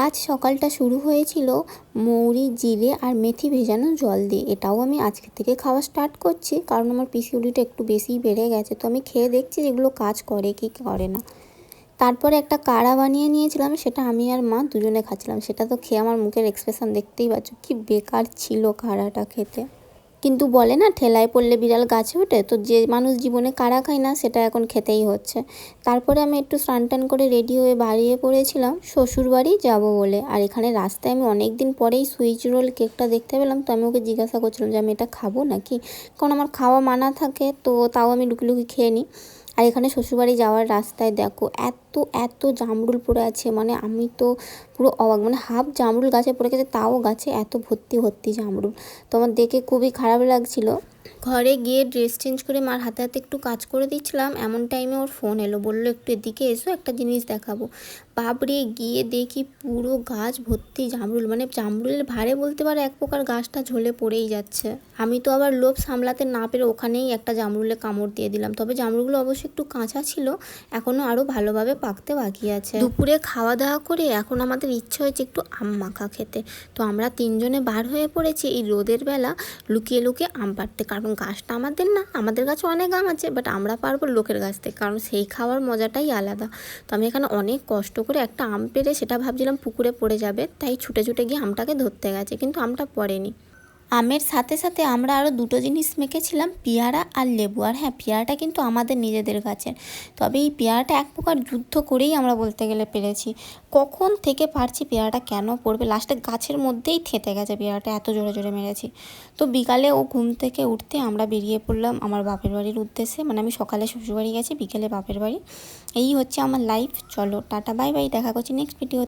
আজ সকালটা শুরু হয়েছিল মৌরি, জিরে আর মেথি ভেজানো জল দিয়ে। এটাও আমি আজকে থেকে খাওয়া স্টার্ট করছি, কারণ আমার পিসিওডিটা একটু বেশিই বেড়ে গেছে। তো আমি খেয়ে দেখছি যেগুলো কাজ করে কি করে না। তারপরে একটা কাড়া বানিয়ে নিয়েছিলাম, সেটা আমি আর মা দুজনে খাচ্ছিলাম। সেটা তো খেয়ে আমার মুখের এক্সপ্রেশন দেখতেই পাচ্ছ, কি বেকার ছিল কাড়াটা খেতে। কিন্তু বলে না, ঠেলায় পড়লে বিড়াল গাছে ওঠে, তো যে মানুষ জীবনে কাড়া খায় না সেটা এখন খেতেই হচ্ছে। তারপরে আমি একটু স্নান টান করে রেডি হয়ে বেরিয়ে পড়েছিলাম শ্বশুরবাড়ি যাব বলে। আর এখানে রাস্তায় আমি অনেক দিন পরেই সুইচ রোল কেকটা দেখতে পেলাম, তো আমি ওকে জিজ্ঞাসা করছিলাম যে আমি এটা খাবো নাকি, কারণ আমার খাওয়া মানা থাকে, তো তাও আমি লুকিয়ে লুকিয়ে খেয়ে নিই। আর এখানে শ্বশুরবাড়ি যাওয়ার রাস্তায় দেখো এত এত জামরুল পড়ে আছে, মানে আমি তো পুরো অবাক, মানে হাফ জামরুল গাছে পড়ে গেছে, তাও গাছে এত ভর্তি ভর্তি জামরুল। তো আমার দেখে খুবই খারাপ লাগছিল। ঘরে গিয়ে ড্রেস চেঞ্জ করে মার হাতে হাতে একটু কাজ করে দিচ্ছিলাম, এমন টাইমে ওর ফোন এলো, বললো একটু এদিকে এসো, একটা জিনিস দেখাবো। বাবরে, গিয়ে দেখি পুরো গাছ ভর্তি জামরুল, মানে জামরুলের ভারে বলতে পারে এক প্রকার গাছটা ঝলে পড়েই যাচ্ছে। আমি তো আবার লোভ সামলাতে না পেরে ওখানেই একটা জামরুলে কামড় দিয়ে দিলাম। তবে জামরুলগুলো অবশ্যই একটু কাঁচা ছিল, এখনও আরও ভালোভাবে পাকতে বাকি আছে। দুপুরে খাওয়া দাওয়া করে এখন আমাদের ইচ্ছে হয়েছে একটু আম মাখা খেতে। তো আমরা তিনজনে বার হয়ে পড়েছি এই রোদের বেলা লুকিয়ে লুকিয়ে আম পাড়তে, কারণ গাছটা আমাদের না, আমাদের গাছে অনেক আম আছে, বাট আমরা পারবো লোকের গাছ থেকে, কারণ সেই খাওয়ার মজাটাই আলাদা। তো আমি এখানে অনেক কষ্ট করে একটা আম পেড়ে সেটা ভাবছিলাম পুকুরে পড়ে যাবে, তাই ছুটে ছুটে গিয়ে আমটাকে ধরতে গেছে, কিন্তু আমটা পড়েনি। আমের সাথে সাথে আমরা আরও দুটো জিনিস মেখেছিলাম, পেয়ারা আর লেবু। আর হ্যাঁ, পেয়ারাটা কিন্তু আমাদের নিজেদের গাছের। তবে এই পেয়ারাটা এক প্রকার যুদ্ধ করেই আমরা বলতে গেলে পেরেছি। কখন থেকে পারছি পেয়ারাটা কেন পড়বে, লাস্টে গাছের মধ্যেই থেঁতে গেছে পেয়ারাটা, এত জোরে জোরে মেরেছি। তো বিকালে ও ঘুম থেকে উঠতে আমরা বেরিয়ে পড়লাম আমার বাপের বাড়ির উদ্দেশ্যে, মানে আমি সকালে শ্বশুরবাড়ি গেছি, বিকেলে বাপের বাড়ি। এই হচ্ছে আমার লাইফ। চলো টাটা বাই বাই, দেখা করছি নেক্সট ভিডিও।